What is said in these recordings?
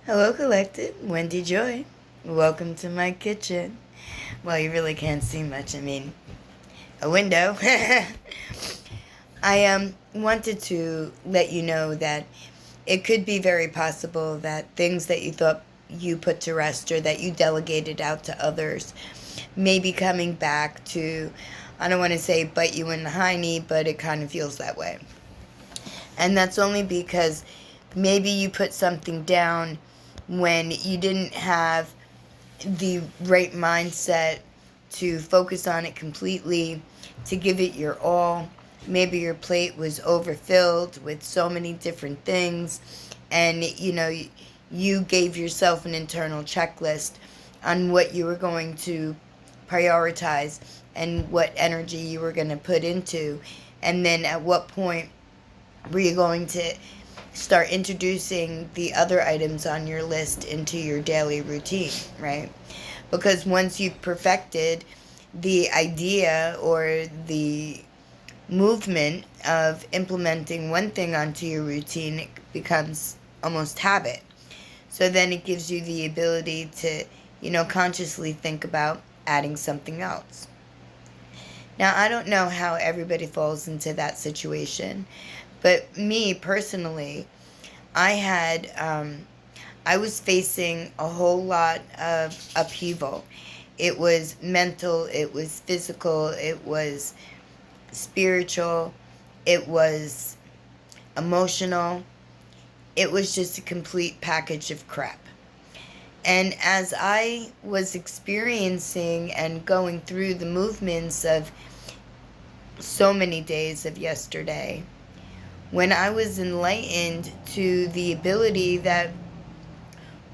Hello, Collective. Wendy Joy. Welcome to my kitchen. Well, you really can't see much. I mean, a window. I wanted to let you know that it could be very possible that things that you thought you put to rest or that you delegated out to others may be coming back to, I don't want to say bite you in the hiney, but it kind of feels that way. And that's only because maybe you put something down when you didn't have the right mindset to focus on it completely, to give it your all. Maybe your plate was overfilled with so many different things, and you gave yourself an internal checklist on what you were going to prioritize and what energy you were going to put into, and then at what point were you going to start introducing the other items on your list into your daily routine, right? Because once you've perfected the idea or the movement of implementing one thing onto your routine, it becomes almost habit. So then it gives you the ability to, consciously think about adding something else. Now, I don't know how everybody falls into that situation, but me personally, I was facing a whole lot of upheaval. It was mental, it was physical, it was spiritual, it was emotional. It was just a complete package of crap. And as I was experiencing and going through the movements of so many days of yesterday, when I was enlightened to the ability that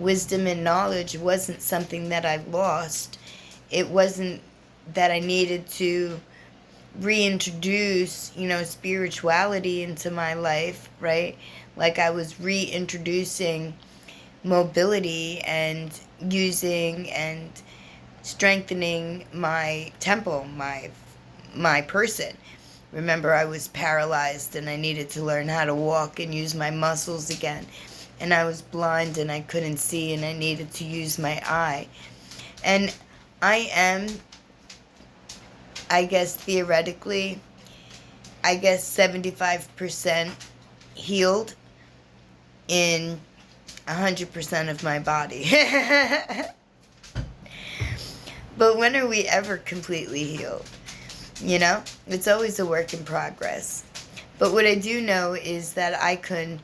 wisdom and knowledge wasn't something that I lost, it wasn't that I needed to reintroduce, spirituality into my life, right? Like I was reintroducing mobility and using and strengthening my temple, my person. Remember, I was paralyzed and I needed to learn how to walk and use my muscles again. And I was blind and I couldn't see and I needed to use my eye. And I am, I guess theoretically, 75% healed in 100% of my body. But when are we ever completely healed? It's always a work in progress. But what I do know is that I could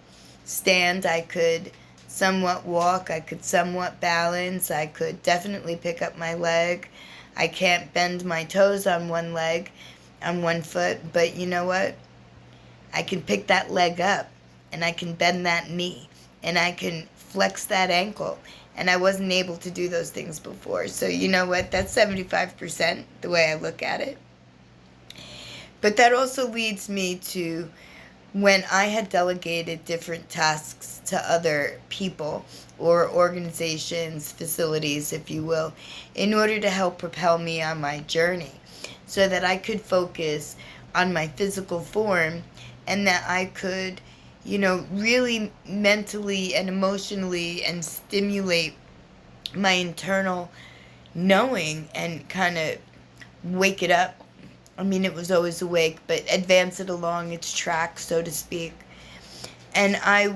stand, I could somewhat walk, I could somewhat balance, I could definitely pick up my leg. I can't bend my toes on one leg, on one foot, but you know what? I can pick that leg up, and I can bend that knee, and I can flex that ankle. And I wasn't able to do those things before. So you know what? That's 75% the way I look at it. But that also leads me to when I had delegated different tasks to other people or organizations, facilities, if you will, in order to help propel me on my journey so that I could focus on my physical form and that I could, really mentally and emotionally and stimulate my internal knowing and kind of wake it up. I mean, it was always awake, but advance it along its track, so to speak. And I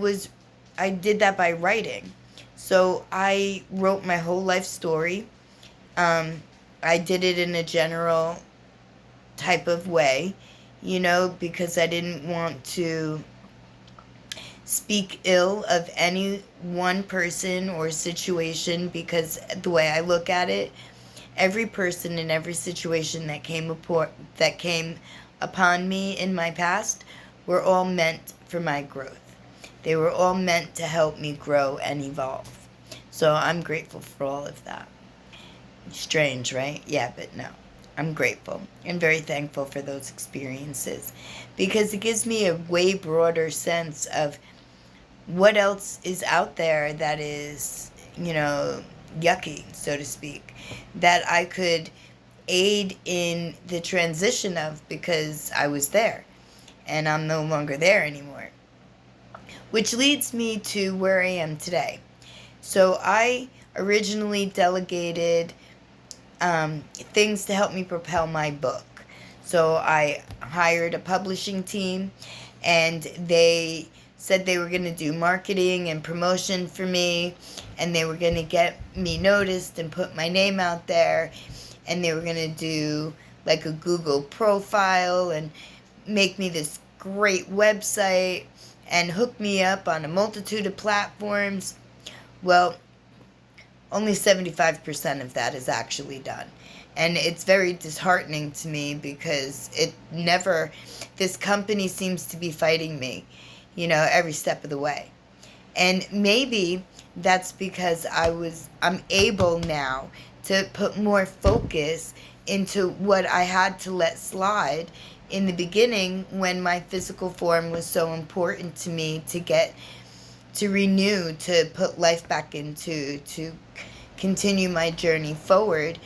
did that by writing. So I wrote my whole life story. I did it in a general type of way, because I didn't want to speak ill of any one person or situation, because the way I look at it, every person in every situation that came upon me in my past were all meant for my growth. They were all meant to help me grow and evolve. So I'm grateful for all of that. Strange, right? Yeah, but no. I'm grateful and very thankful for those experiences because it gives me a way broader sense of what else is out there that is, yucky, so to speak, that I could aid in the transition of because I was there and I'm no longer there anymore. Which leads me to where I am today. So I originally delegated things to help me propel my book. So I hired a publishing team, and they said they were going to do marketing and promotion for me, and they were going to get me noticed and put my name out there, and they were going to do like a Google profile and make me this great website and hook me up on a multitude of platforms. Well, only 75% of that is actually done. And it's very disheartening to me because this company seems to be fighting me, every step of the way. And maybe that's because I'm able now to put more focus into what I had to let slide in the beginning when my physical form was so important to me to renew, to put life back into, to continue my journey forward,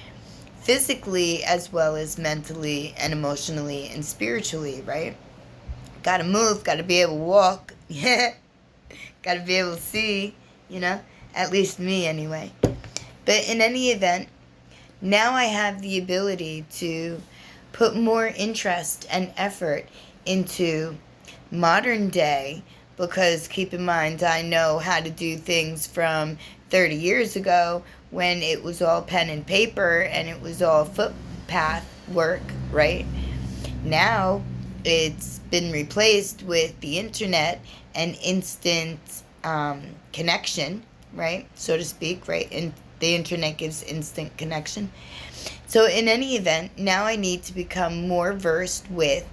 physically as well as mentally and emotionally and spiritually, right? Gotta move, gotta be able to walk, yeah, gotta be able to see, at least me anyway. But in any event, now I have the ability to put more interest and effort into modern day, because keep in mind, I know how to do things from 30 years ago when it was all pen and paper and it was all footpath work, right? Now it's been replaced with the internet and instant connection, right? So to speak, right? And the internet gives instant connection. So in any event, now I need to become more versed with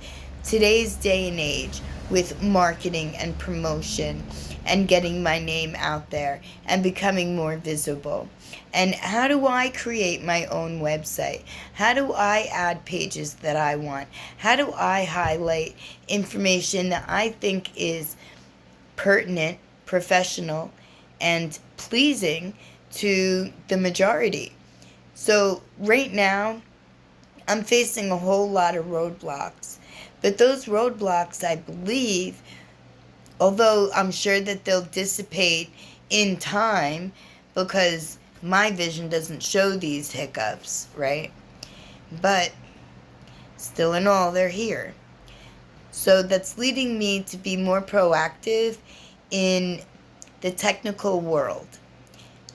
today's day and age, with marketing and promotion and getting my name out there and becoming more visible. And how do I create my own website? How do I add pages that I want? How do I highlight information that I think is pertinent, professional, and pleasing to the majority? So right now, I'm facing a whole lot of roadblocks. But those roadblocks, I believe, although I'm sure that they'll dissipate in time because my vision doesn't show these hiccups, right? But still in all, they're here. So that's leading me to be more proactive in the technical world.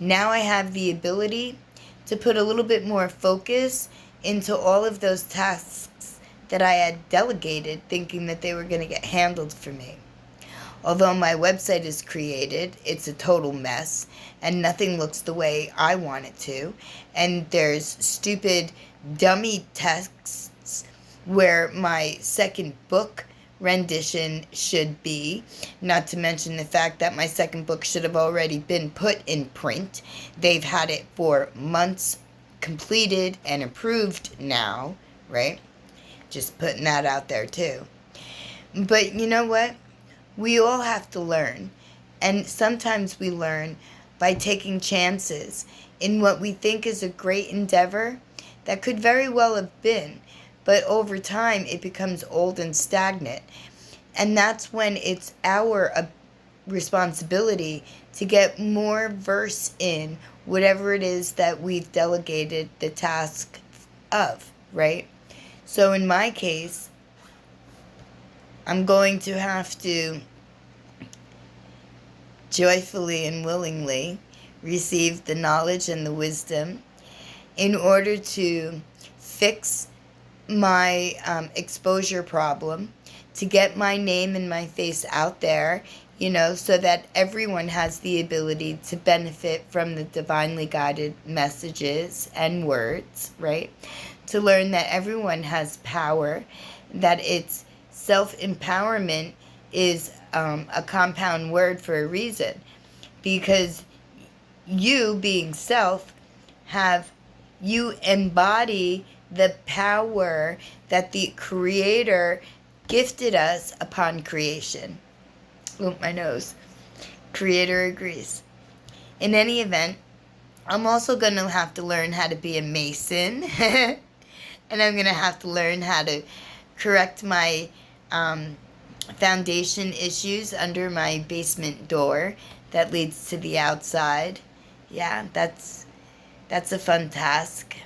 Now I have the ability to put a little bit more focus into all of those tasks that I had delegated, thinking that they were going to get handled for me. Although my website is created, it's a total mess, and nothing looks the way I want it to. And there's stupid dummy texts where my second book rendition should be, not to mention the fact that my second book should have already been put in print. They've had it for months, completed and approved now, right? Just putting that out there too. But you know what? We all have to learn, and sometimes we learn by taking chances in what we think is a great endeavor that could very well have been, but over time it becomes old and stagnant. And that's when it's our responsibility to get more versed in whatever it is that we've delegated the task of, right? So in my case, I'm going to have to joyfully and willingly receive the knowledge and the wisdom in order to fix my exposure problem, to get my name and my face out there, so that everyone has the ability to benefit from the divinely guided messages and words, right? To learn that everyone has power, that it's self-empowerment is a compound word for a reason, because you being self you embody the power that the Creator gifted us upon creation. Oop, my nose. Creator agrees. In any event, I'm also going to have to learn how to be a mason, and I'm going to have to learn how to correct my foundation issues under my basement door that leads to the outside. Yeah, that's a fun task.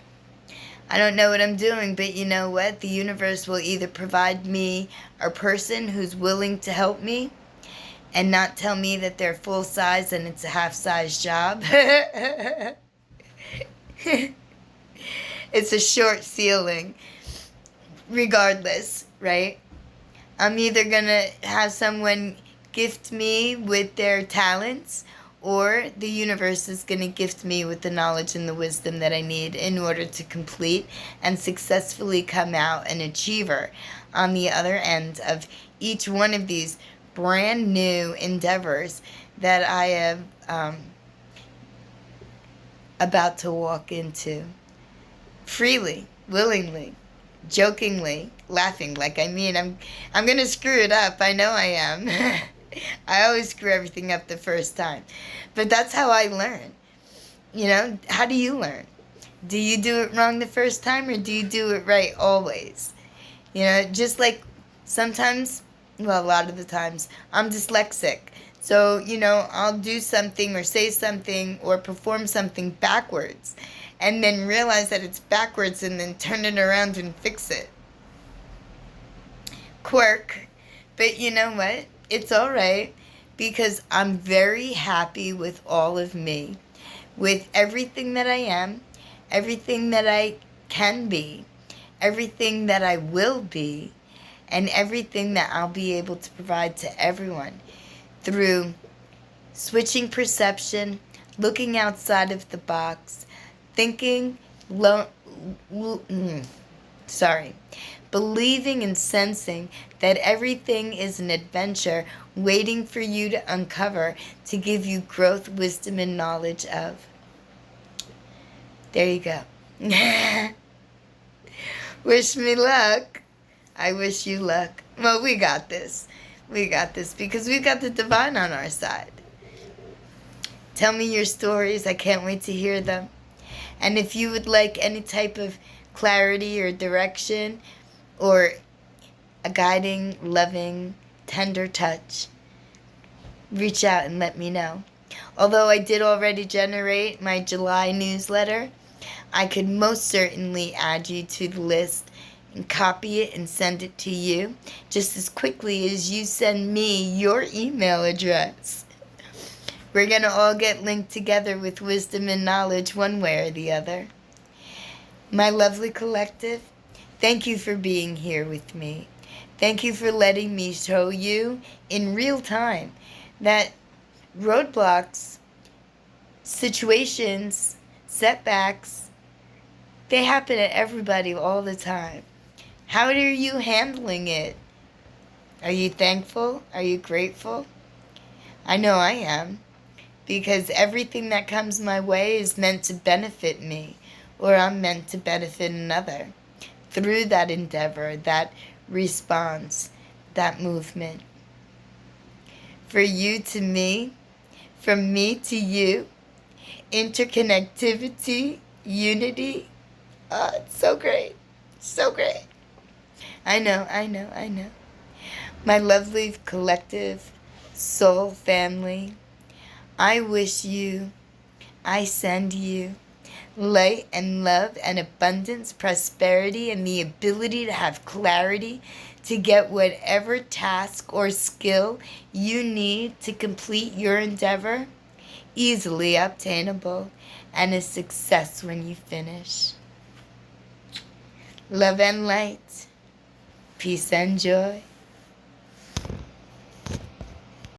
I don't know what I'm doing, but you know what? The universe will either provide me a person who's willing to help me and not tell me that they're full size and it's a half size job. It's a short ceiling, regardless, right? I'm either gonna have someone gift me with their talents, or the universe is gonna gift me with the knowledge and the wisdom that I need in order to complete and successfully come out an achiever on the other end of each one of these brand new endeavors that I am about to walk into freely, willingly, jokingly, laughing like I mean I'm gonna screw it up. I know I am. I always screw everything up the first time. But that's how I learn. You know, how do you learn? Do you do it wrong the first time or do you do it right always? You know, just like sometimes, well, a lot of the times, I'm dyslexic. So, you know, I'll do something or say something or perform something backwards and then realize that it's backwards and then turn it around and fix it. Quirk. But you know what? It's all right because I'm very happy with all of me, with everything that I am, everything that I can be, everything that I will be, and everything that I'll be able to provide to everyone through switching perception, looking outside of the box, thinking, believing and sensing that everything is an adventure waiting for you to uncover to give you growth, wisdom, and knowledge of. There you go. Wish me luck. I wish you luck. Well, we got this. We got this because we've got the divine on our side. Tell me your stories. I can't wait to hear them. And if you would like any type of clarity or direction or a guiding, loving, tender touch, reach out and let me know. Although I did already generate my July newsletter, I could most certainly add you to the list and copy it and send it to you just as quickly as you send me your email address. We're going to all get linked together with wisdom and knowledge one way or the other. My lovely collective, thank you for being here with me. Thank you for letting me show you in real time that roadblocks, situations, setbacks, they happen to everybody all the time. How are you handling it? Are you thankful? Are you grateful? I know I am. Because everything that comes my way is meant to benefit me, or I'm meant to benefit another through that endeavor, that response, that movement. For you to me, from me to you, interconnectivity, unity. Oh, it's so great. So great. I know. My lovely collective soul family, I wish you, I send you light and love and abundance, prosperity, and the ability to have clarity to get whatever task or skill you need to complete your endeavor, easily obtainable, and a success when you finish. Love and light, peace and joy.